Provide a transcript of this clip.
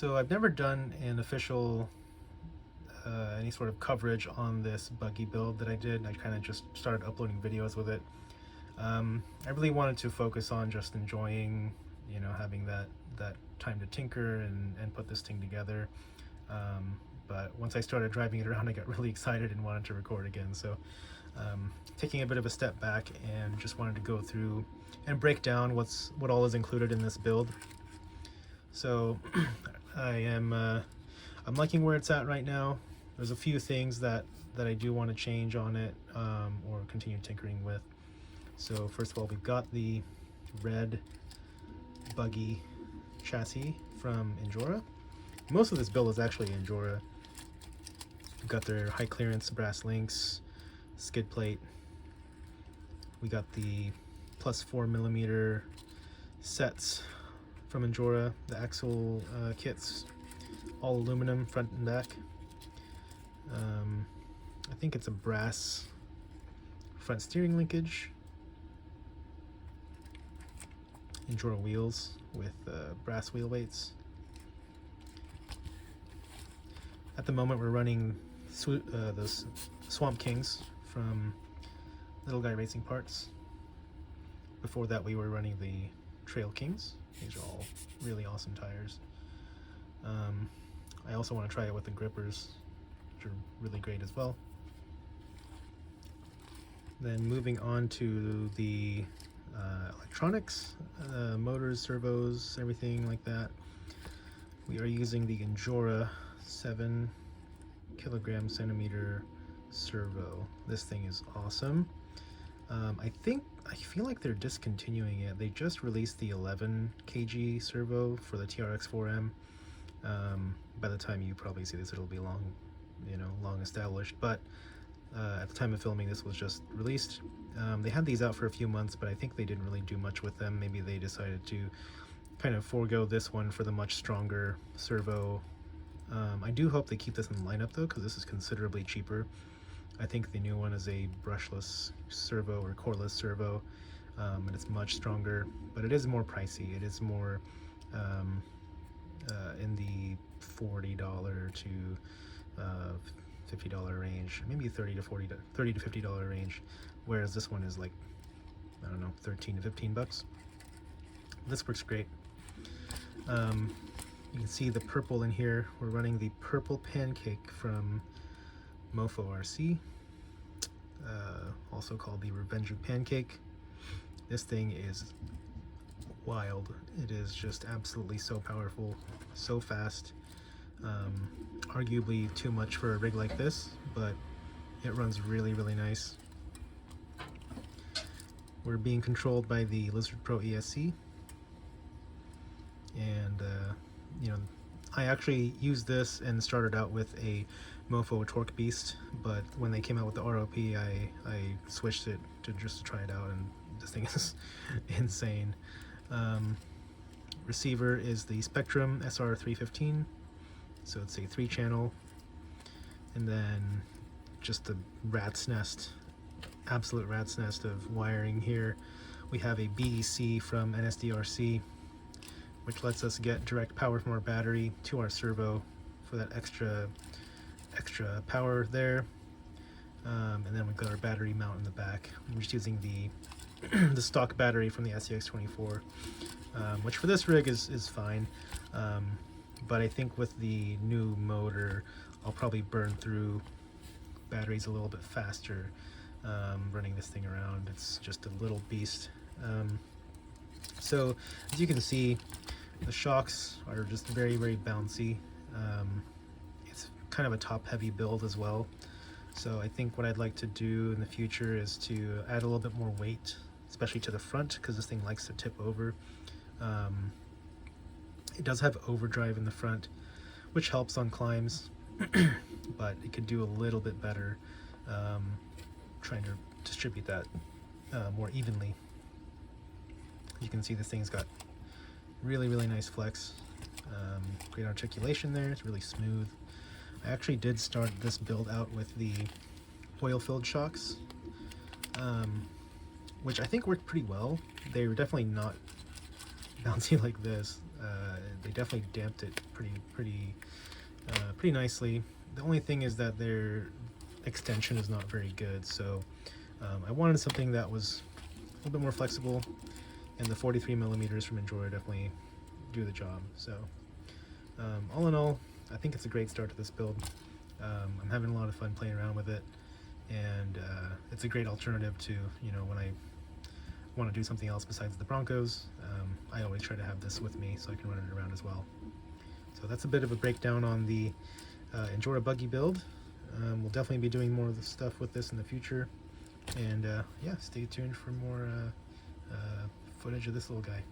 So I've never done an official any sort of coverage on this Buggy build that I did. I kind of just started uploading videos with it. I really wanted to focus on just enjoying, having that time to tinker and put this thing together. But once I started driving it around, I got really excited and wanted to record again. So taking a bit of a step back and just wanted to go through and break down what all is included in this build. So I'm liking where it's at right now. There's a few things that I do want to change on it or continue tinkering with. So first of all, we've got the red Buggy chassis from Injora. Most of this build is actually Injora. We've got their high clearance brass links, skid plate. We got the plus 4mm sets from Injora, the axle kits, all aluminum front and back. I think it's a brass front steering linkage. Injora wheels with brass wheel weights. At the moment we're running those Swamp Kings from Little Guy Racing Parts. Before that we were running the Trail Kings. These are all really awesome tires. I also want to try it with the grippers, which are really great as well. Then moving on to the electronics, motors, servos, everything like that. We are using the Injora 7 kg/cm servo. This thing is awesome. I feel like they're discontinuing it. They just released the 11 kg servo for the TRX4M. By the time you probably see this, it'll be long established, but at the time of filming this was just released. They had these out for a few months, but I think they didn't really do much with them. Maybe they decided to kind of forego this one for the much stronger servo. I do hope they keep this in the lineup though, because this is considerably cheaper. I think the new one is a brushless servo or coreless servo, and it's much stronger, but it is more pricey. It is more in the $40 to $50 range, maybe $30 to $50 range, whereas this one is like, I don't know, 13 to 15 bucks. This works great. You can see the purple in here. We're running the purple pancake from Mofo RC, also called the Revenge of Pancake. This thing is wild. It is just absolutely so powerful, so fast. Arguably too much for a rig like this, but it runs really, really nice. We're being controlled by the Lizard Pro ESC, and I actually used this and started out with a Mofo Torque Beast, but when they came out with the ROP, I switched it to just try it out, and this thing is insane. Receiver is the Spectrum SR315, so it's a 3-channel, and then just the rat's nest, absolute rat's nest of wiring here. We have a BEC from NSDRC, which lets us get direct power from our battery to our servo for that extra power there. And then we've got our battery mount in the back. I'm just using the stock battery from the SCX24, which for this rig is fine. But I think with the new motor, I'll probably burn through batteries a little bit faster running this thing around. It's just a little beast. So as you can see, the shocks are just very, very bouncy. It's kind of a top-heavy build as well. So I think what I'd like to do in the future is to add a little bit more weight, especially to the front, because this thing likes to tip over. It does have overdrive in the front, which helps on climbs, but it could do a little bit better trying to distribute that more evenly. You can see this thing's got really, really nice flex, great articulation there. It's really smooth. I actually did start this build out with the oil-filled shocks, which I think worked pretty well. They were definitely not bouncy like this. They definitely damped it pretty nicely. The only thing is that their extension is not very good, so I wanted something that was a little bit more flexible, and the 43 millimeters from Injora definitely do the job. So all in all, I think it's a great start to this build. I'm having a lot of fun playing around with it, and it's a great alternative to, you know, when I want to do something else besides the Broncos. I always try to have this with me so I can run it around as well. So that's a bit of a breakdown on the Injora Buggy build. We'll definitely be doing more of the stuff with this in the future, and yeah, stay tuned for more footage of this little guy.